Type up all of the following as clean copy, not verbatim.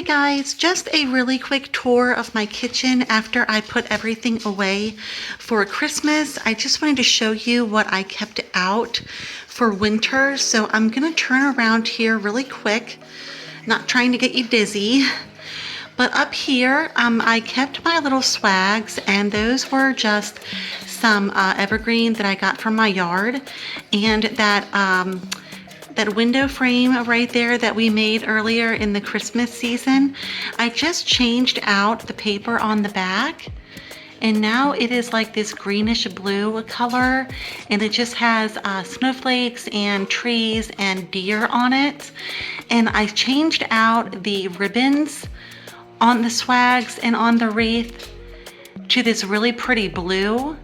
Hey guys, just a really quick tour of my kitchen after I put everything away for Christmas. I just wanted to show you what I kept out for winter. So I'm gonna turn around here really quick, not trying to get you dizzy. But up here, I kept my little swags, and those were just some evergreen that I got from my yard, and that window frame right there that we made earlier in the Christmas season. I just changed out the paper on the back, and now it is like this greenish blue color, and it just has snowflakes and trees and deer on it. And I changed out the ribbons on the swags and on the wreath to this really pretty blue.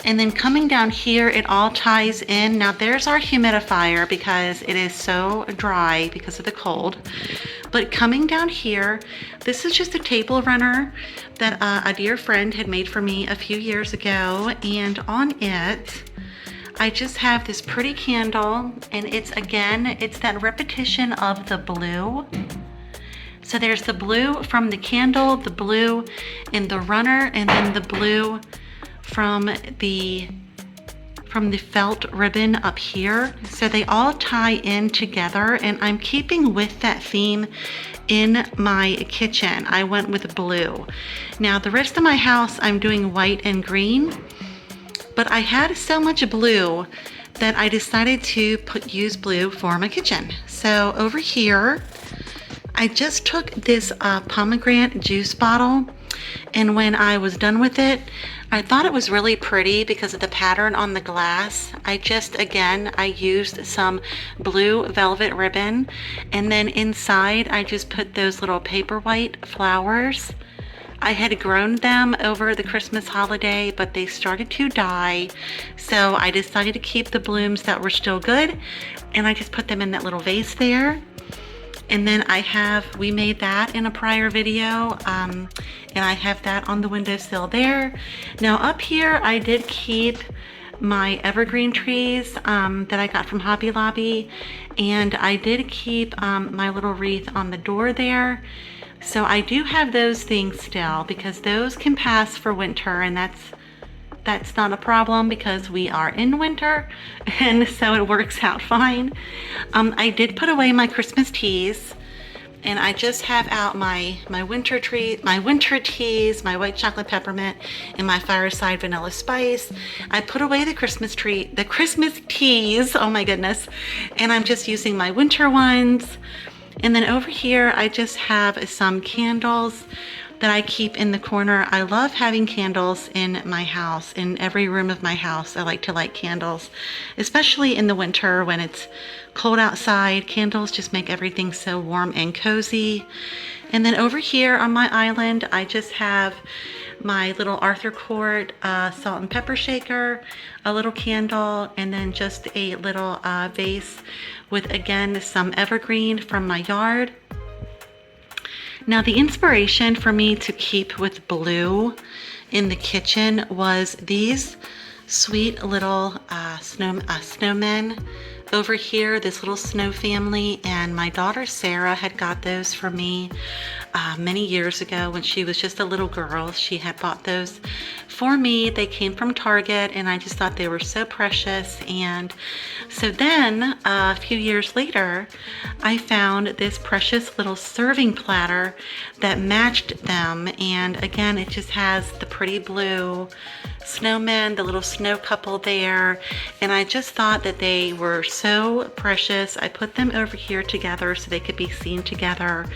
And then coming down here, it all ties in. Now there's our humidifier because it is so dry because of the cold. But coming down here, this is just a table runner that a dear friend had made for me a few years ago. And on it, I just have this pretty candle, and it's that repetition of the blue. So there's the blue from the candle, the blue in the runner, and then the blue from the felt ribbon up here. So they all tie in together, and I'm keeping with that theme in my kitchen. I went with blue. Now the rest of my house I'm doing white and green, but I had so much blue that I decided to use blue for my kitchen. So over here, I just took this pomegranate juice bottle, and when I was done with it, I thought it was really pretty because of the pattern on the glass. I used some blue velvet ribbon, and then inside I just put those little paper white flowers. I had grown them over the Christmas holiday, but they started to die, so I decided to keep the blooms that were still good, and I just put them in that little vase there. And then we made that in a prior video, and I have that on the windowsill there. Now up here, I did keep my evergreen trees that I got from Hobby Lobby, and I did keep my little wreath on the door there. So I do have those things still because those can pass for winter, and that's not a problem because we are in winter, and so it works out fine. I did put away my Christmas teas, and I just have out my winter teas, my white chocolate peppermint, and my fireside vanilla spice. I put away the Christmas teas, oh my goodness, and I'm just using my winter ones. And then over here, I just have some candles that I keep in the corner. I love having candles in my house. In every room of my house, I like to light candles, especially in the winter when it's cold outside. Candles just make everything so warm and cozy. And then over here on my island, I just have my little Arthur Court salt and pepper shaker, a little candle, and then just a little vase with, again, some evergreen from my yard. Now the inspiration for me to keep with blue in the kitchen was these sweet little snowmen over here, this little snow family, and my daughter Sarah had got those for me many years ago when she was just a little girl. She had bought those for me. They came from Target, and I just thought they were so precious. And so then a few years later, I found this precious little serving platter that matched them, and again, it just has the pretty blue snowmen, the little snow couple there, and I just thought that they were so precious. I put them over here together so they could be seen together.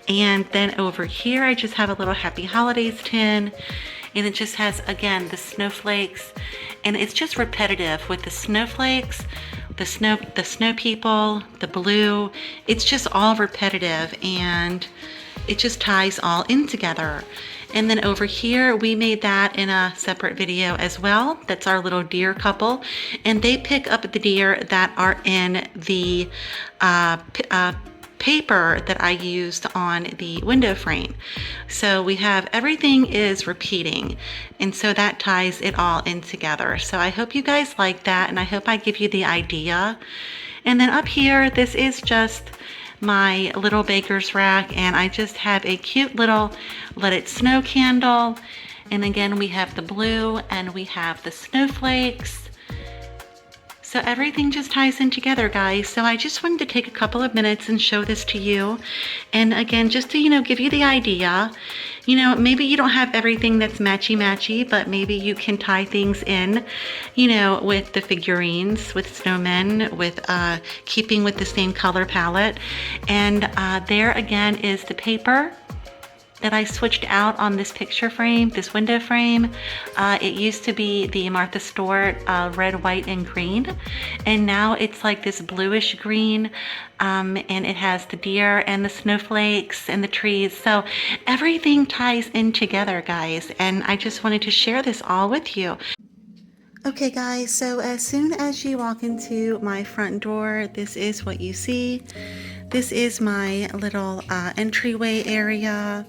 And then over here, I just have a little Happy Holidays tin, and it just has, again, the snowflakes, and it's just repetitive with the snowflakes, the snow people, the blue. It's just all repetitive, and it just ties all in together. And then over here, we made that in a separate video as well. That's our little deer couple, and they pick up the deer that are in the paper that I used on the window frame. So we have everything is repeating, and so that ties it all in together. So I hope you guys like that, and I hope I give you the idea. And then up here, this is just my little baker's rack, and I just have a cute little Let It Snow candle. And again, we have the blue and we have the snowflakes. So everything just ties in together, guys. So I just wanted to take a couple of minutes and show this to you. And again, just to, give you the idea, maybe you don't have everything that's matchy-matchy, but maybe you can tie things in, with the figurines, with snowmen, with keeping with the same color palette. And there again is the paper that I switched out on this picture frame, this window frame. It used to be the Martha Stewart red, white, and green. And now it's like this bluish green. And it has the deer and the snowflakes and the trees. So everything ties in together, guys. And I just wanted to share this all with you. Okay guys, so as soon as you walk into my front door, this is what you see. This is my little entryway area.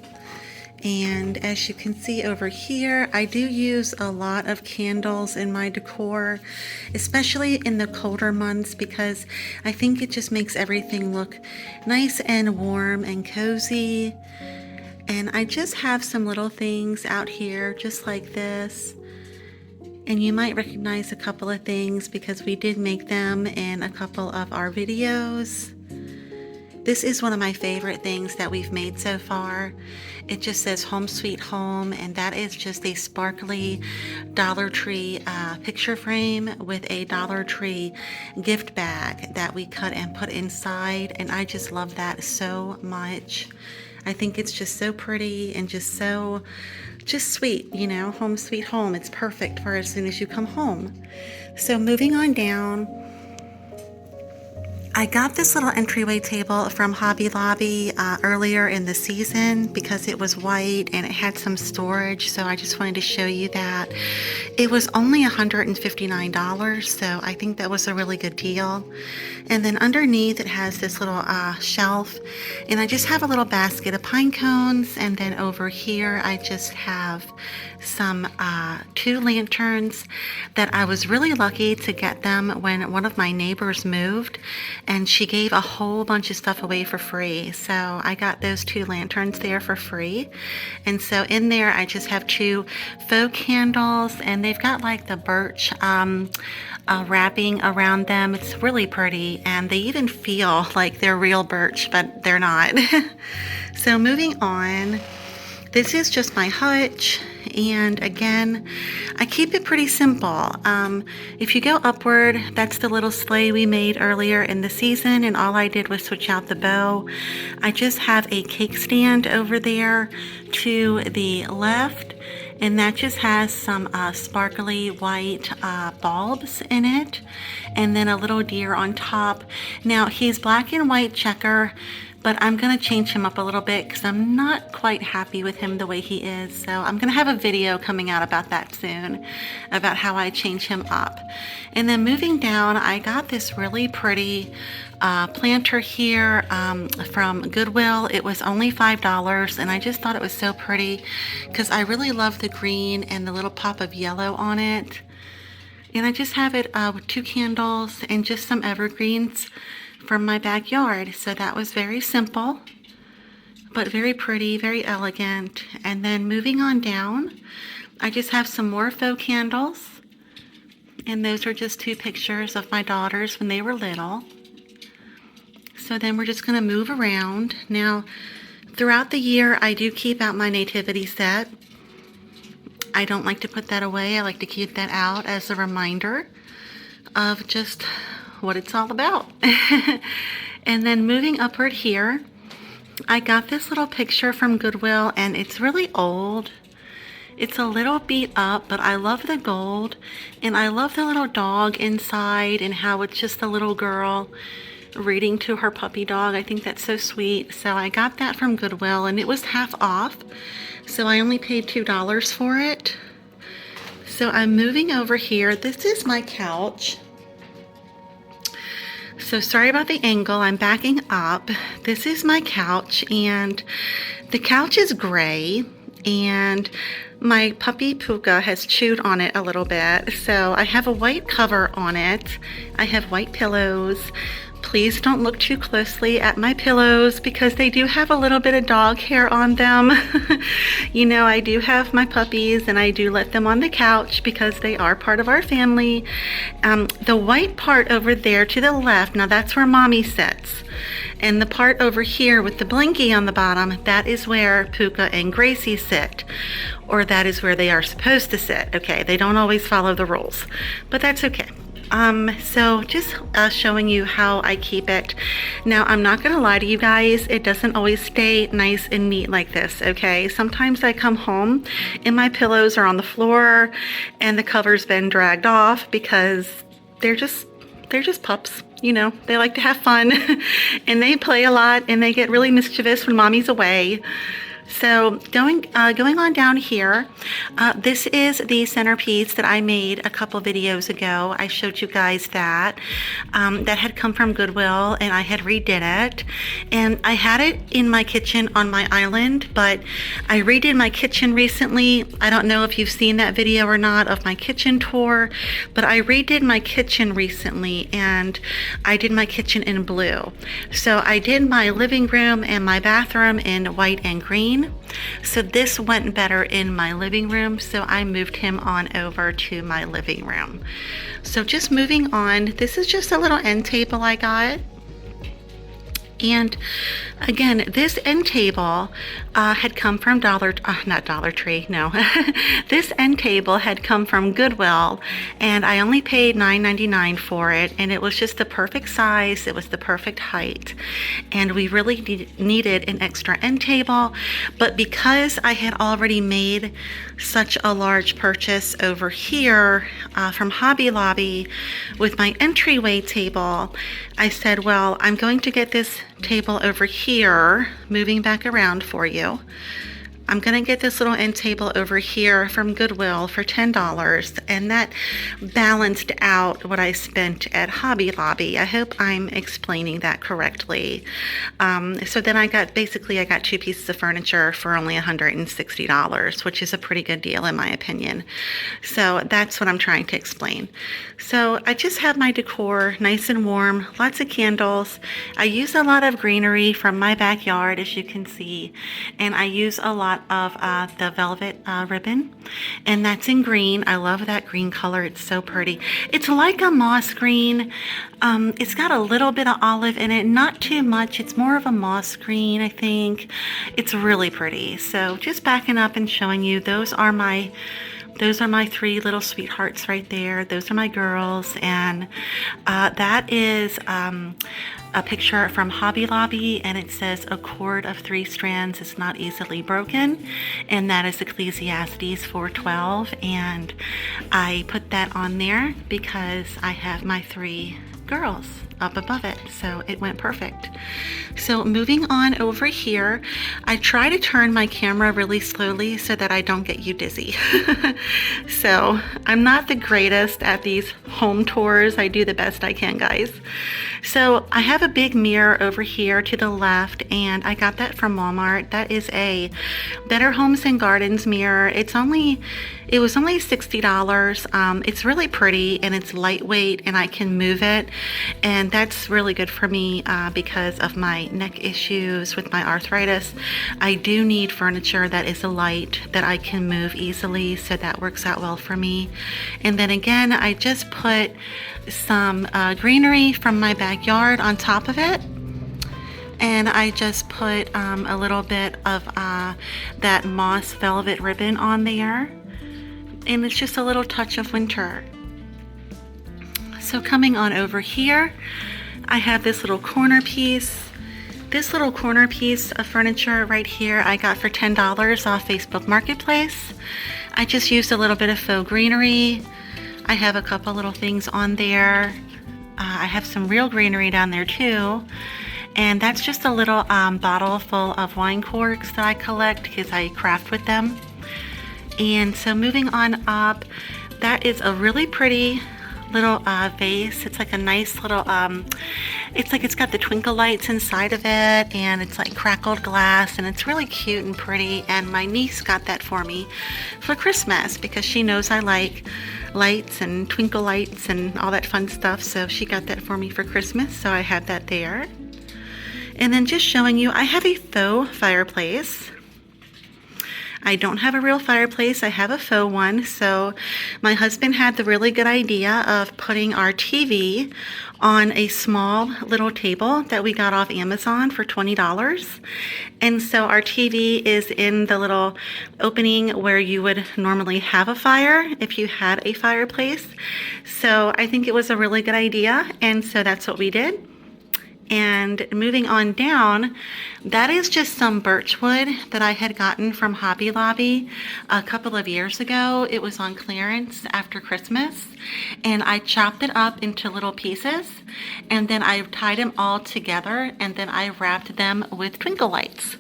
And as you can see over here, I do use a lot of candles in my decor, especially in the colder months, because I think it just makes everything look nice and warm and cozy. And I just have some little things out here just like this. And you might recognize a couple of things because we did make them in a couple of our videos. This is one of my favorite things that we've made so far. It just says Home Sweet Home, and that is just a sparkly Dollar Tree picture frame with a Dollar Tree gift bag that we cut and put inside, and I just love that so much. I think it's just so pretty and just sweet, Home Sweet Home. It's perfect for as soon as you come home. So moving on down, I got this little entryway table from Hobby Lobby earlier in the season because it was white and it had some storage, so I just wanted to show you that. It was only $159, so I think that was a really good deal. And then underneath it has this little shelf, and I just have a little basket of pine cones, and then over here I just have some 2 lanterns that I was really lucky to get them when one of my neighbors moved, and she gave a whole bunch of stuff away for free. So I got those 2 lanterns there for free. And so in there I just have 2 faux candles, and they've got like the birch wrapping around them. It's really pretty, and they even feel like they're real birch, but they're not. So moving on, this is just my hutch. And again, I keep it pretty simple. If you go upward, that's the little sleigh we made earlier in the season, and all I did was switch out the bow. I just have a cake stand over there to the left, and that just has some sparkly white bulbs in it, and then a little deer on top. Now he's black and white checker, but I'm going to change him up a little bit because I'm not quite happy with him the way he is. So I'm going to have a video coming out about that soon, about how I change him up. And then moving down, I got this really pretty planter here from Goodwill. It was only $5, and I just thought it was so pretty because I really love the green and the little pop of yellow on it. And I just have it with 2 candles and just some evergreens from my backyard. So that was very simple, but very pretty, very elegant. And then moving on down, I just have some more faux candles, and those are just 2 pictures of my daughters when they were little. So then we're just going to move around. Now, throughout the year, I do keep out my nativity set. I don't like to put that away. I like to keep that out as a reminder of just what it's all about. And then moving upward here, I got this little picture from Goodwill, and it's really old. It's a little beat up, but I love the gold, and I love the little dog inside and how it's just a little girl reading to her puppy dog. I think that's so sweet. So I got that from Goodwill, and it was half off, so I only paid $2 for it. So I'm moving over here. This is my couch. So sorry about the angle, I'm backing up. This is my couch, and the couch is gray, and my puppy Puka has chewed on it a little bit. So I have a white cover on it. I have white pillows, Please don't look too closely at my pillows because they do have a little bit of dog hair on them. You know, I do have my puppies and I do let them on the couch because they are part of our family. The white part over there to the left, now that's where Mommy sits. And the part over here with the blinky on the bottom, that is where Puka and Gracie sit. Or that is where they are supposed to sit. Okay, they don't always follow the rules, but that's okay. So just showing you how I keep it. Now, I'm not gonna lie to you guys, it doesn't always stay nice and neat like this, okay? Sometimes I come home and my pillows are on the floor and the cover's been dragged off because they're just pups. You know, they like to have fun and they play a lot and they get really mischievous when Mommy's away. So going on down here, this is the centerpiece that I made a couple videos ago. I showed you guys that. That had come from Goodwill and I had redid it. And I had it in my kitchen on my island, but I redid my kitchen recently. I don't know if you've seen that video or not of my kitchen tour, but I redid my kitchen recently and I did my kitchen in blue. So I did my living room and my bathroom in white and green. So this went better in my living room, so I moved him on over to my living room. So just moving on, this is just a little end table I got. And again, this end table had come from not Dollar Tree, no. This end table had come from Goodwill, and I only paid $9.99 for it, and it was just the perfect size. It was the perfect height, and we really needed an extra end table. But because I had already made such a large purchase over here from Hobby Lobby with my entryway table, I said, well, I'm going to get this table over here, moving back around for you. I'm gonna get this little end table over here from Goodwill for $10, and that balanced out what I spent at Hobby Lobby. I hope I'm explaining that correctly. So then I got two pieces of furniture for only $160, which is a pretty good deal in my opinion. So that's what I'm trying to explain. So I just have my decor nice and warm, lots of candles. I use a lot of greenery from my backyard, as you can see, and I use a lot of the velvet ribbon, and that's in green. I love that green color. It's so pretty. It's like a moss green. It's got a little bit of olive in it, not too much. It's more of a moss green, I think. It's really pretty. So just backing up and showing you, those are my three little sweethearts right there. Those are my girls, and that is a picture from Hobby Lobby, and it says a cord of 3 strands is not easily broken, and that is Ecclesiastes 4:12, and I put that on there because I have my 3 girls up above it, so it went perfect. So moving on over here, I try to turn my camera really slowly so that I don't get you dizzy. So I'm not the greatest at these home tours. I do the best I can, guys. So I have a big mirror over here to the left, and I got that from Walmart. That is a Better Homes and Gardens mirror. It was only $60. It's really pretty and it's lightweight and I can move it, and that's really good for me because of my neck issues with my arthritis. I do need furniture that is light that I can move easily, so that works out well for me. And then again, I just put some greenery from my backyard on top of it, and I just put a little bit of that moss velvet ribbon on there, and it's just a little touch of winter. So coming on over here, I have this little corner piece. This little corner piece of furniture right here I got for $10 off Facebook Marketplace. I just used a little bit of faux greenery. I have a couple little things on there. I have some real greenery down there too. And that's just a little bottle full of wine corks that I collect because I craft with them. And so moving on up, that is a really pretty little vase. It's like a nice little, it's like it's got the twinkle lights inside of it, and it's like crackled glass, and it's really cute and pretty. And my niece got that for me for Christmas because she knows I like lights and twinkle lights and all that fun stuff. So she got that for me for Christmas. So I have that there. And then just showing you, I have a faux fireplace. I don't have a real fireplace, I have a faux one. So my husband had the really good idea of putting our TV on a small little table that we got off Amazon for $20. And so our TV is in the little opening where you would normally have a fire if you had a fireplace. So I think it was a really good idea, and so that's what we did. And moving on down, that is just some birch wood that I had gotten from Hobby Lobby a couple of years ago. It was on clearance after Christmas, and I chopped it up into little pieces, and then I tied them all together, and then I wrapped them with twinkle lights.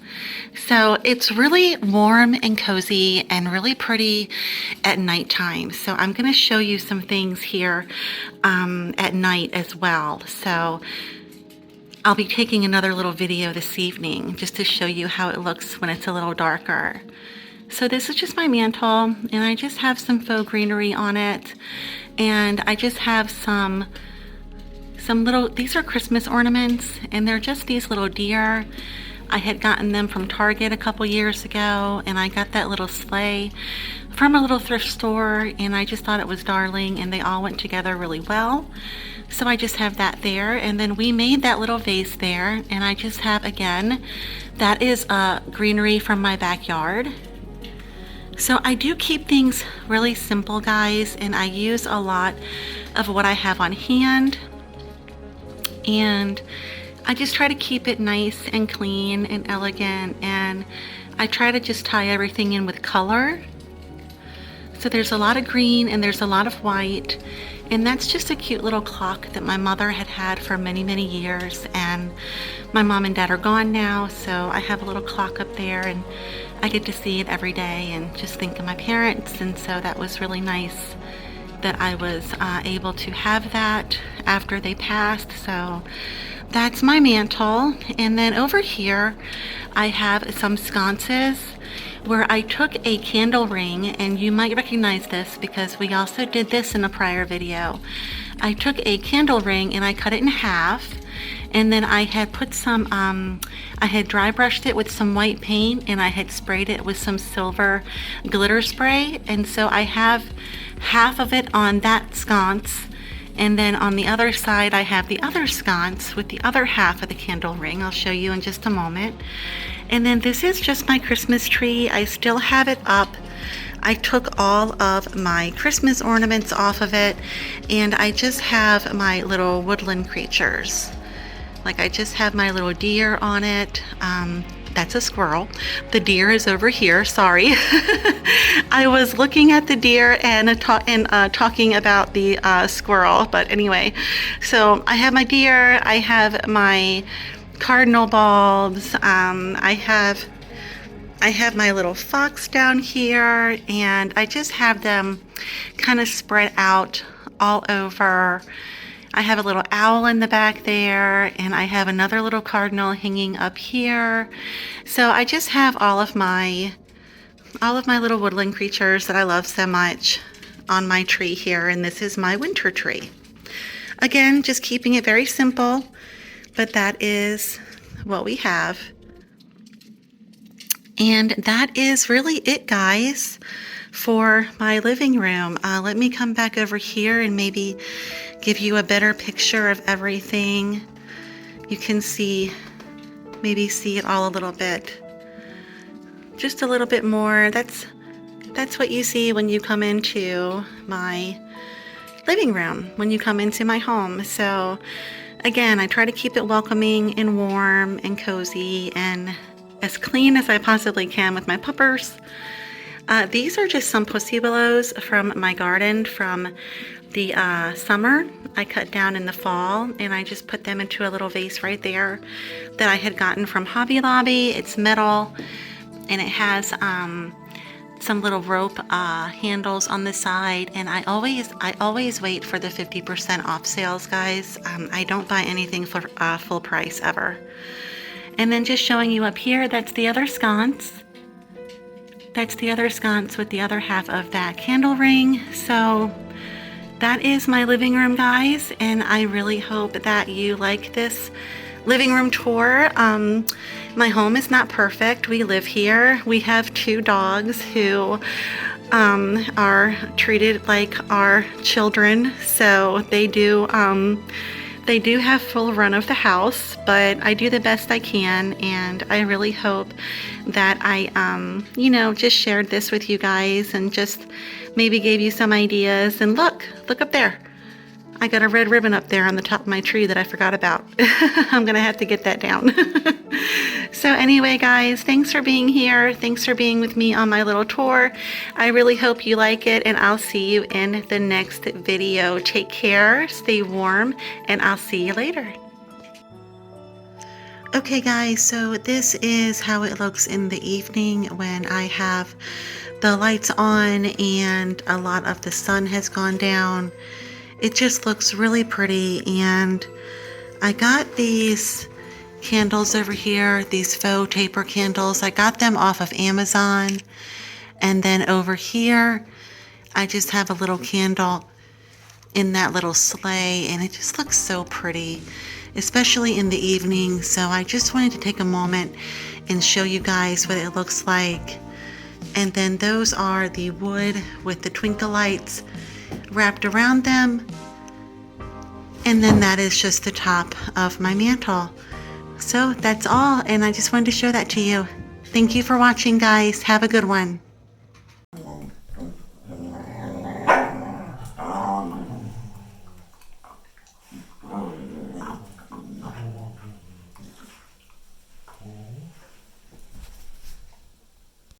So it's really warm and cozy and really pretty at nighttime. So I'm going to show you some things here at night as well. So I'll be taking another little video this evening just to show you how it looks when it's a little darker. So this is just my mantle, and I just have some faux greenery on it, and I just have some little, these are Christmas ornaments, and they're just these little deer. I had gotten them from Target a couple years ago, and I got that little sleigh from a little thrift store, and I just thought it was darling, and they all went together really well. So I just have that there, and then we made that little vase there, and I just have, again, that is greenery from my backyard. So I do keep things really simple, guys, and I use a lot of what I have on hand, and I just try to keep it nice and clean and elegant, and I try to just tie everything in with color. So there's a lot of green and there's a lot of white, and that's just a cute little clock that my mother had had for many, many years, and my mom and dad are gone now, so I have a little clock up there, and I get to see it every day and just think of my parents, and so that was really nice that I was able to have that after they passed. So that's my mantle. And then over here I have some sconces where I took a candle ring, and you might recognize this because we also did this in a prior video. I took a candle ring and I cut it in half, and then I had put some, I had dry brushed it with some white paint, and I had sprayed it with some silver glitter spray, and so I have half of it on that sconce, and then on the other side I have the other sconce with the other half of the candle ring. I'll show you in just a moment. And then this is just my Christmas tree. I still have it up. I took all of my Christmas ornaments off of it, and I just have my little woodland creatures. Like I just have my little deer on it. That's a squirrel. The deer is over here, sorry. I was looking at the deer and talking about the squirrel, but anyway. So I have my deer, I have my cardinal bulbs, I have my little fox down here, and I just have them kind of spread out all over. I have a little owl in the back there, and I have another little cardinal hanging up here. So I just have all of my little woodland creatures that I love so much on my tree here, and this is my winter tree. Again, just keeping it very simple, but that is what we have. And that is really it, guys, for my living room. Let me come back over here and maybe give you a better picture of everything. You can maybe see it all a little bit. Just a little bit more. That's what you see when you come into my living room, when you come into my home. So again, I try to keep it welcoming and warm and cozy and as clean as I possibly can with my puppers. These are just some pussy willows from my garden from the summer. I cut down in the fall, and I just put them into a little vase right there that I had gotten from Hobby Lobby. It's metal, and it has some little rope handles on the side, and I always wait for the 50% off sales, guys. I don't buy anything for full price ever. And then just showing you up here, that's the other sconce. That's the other sconce with the other half of that candle ring. So that is my living room, guys, and I really hope that you like this living room tour. My home is not perfect. We live here. We have 2 dogs who are treated like our children, so they do have full run of the house, but I do the best I can, and I really hope that I just shared this with you guys and just maybe gave you some ideas. And look up there. I got a red ribbon up there on the top of my tree that I forgot about. I'm gonna have to get that down. So anyway, guys, thanks for being here. Thanks for being with me on my little tour. I really hope you like it, and I'll see you in the next video. Take care, stay warm, and I'll see you later. Okay, guys, so this is how it looks in the evening when I have the lights on and a lot of the sun has gone down. It just looks really pretty, and I got these candles over here, these faux taper candles. I got them off of Amazon, and then over here I just have a little candle in that little sleigh, and it just looks so pretty, especially in the evening. So I just wanted to take a moment and show you guys what it looks like. And then those are the wood with the twinkle lights wrapped around them. And then that is just the top of my mantle. So that's all, and I just wanted to show that to you. Thank you for watching, guys. Have a good one.